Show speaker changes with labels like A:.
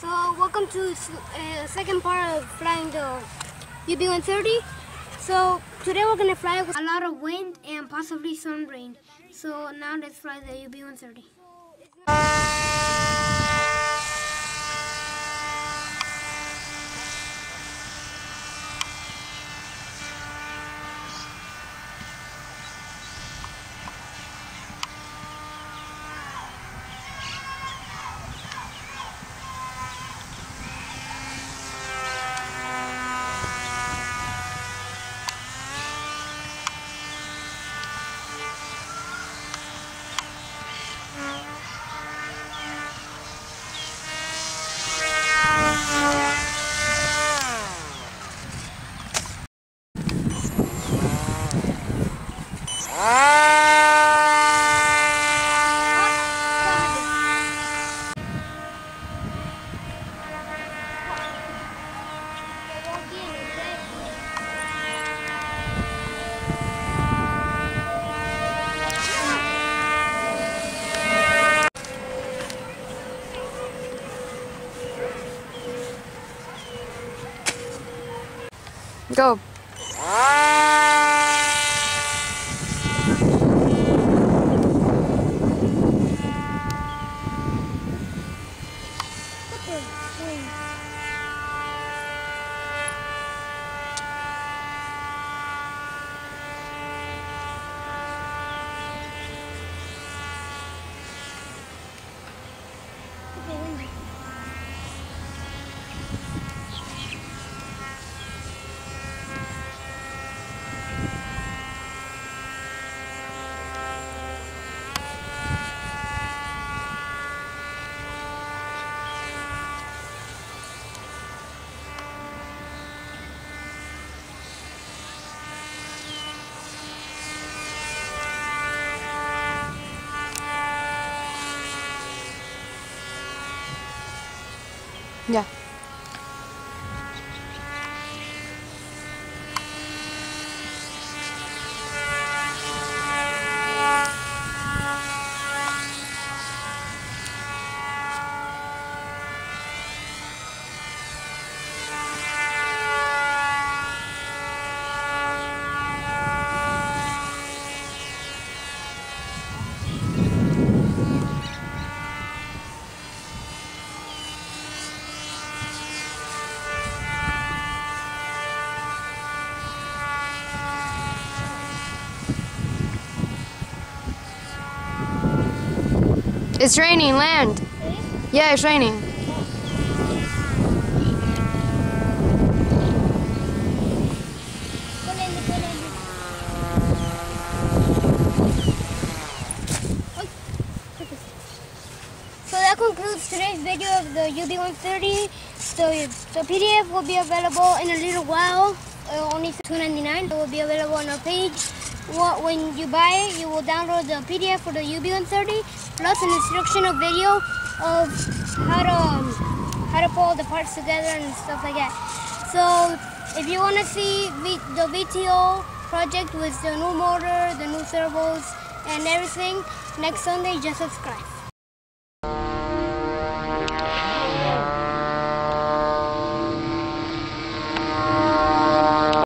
A: So welcome to second part of flying the UB-130. So today we're going to fly with a lot of wind and possibly sun rain. So now let's fly the UB-130.
B: Go. Yeah. It's raining, land. Yeah, it's raining.
A: So that concludes today's video of the UB-130. So the PDF will be available in a little while, only $2.99. It will be available on our page. When you buy it, you will download the PDF for the UB-130 plus an instructional video of how to pull all the parts together and stuff like that. So if you want to see the VTOL project with the new motor, the new servos, and everything, next Sunday, just subscribe.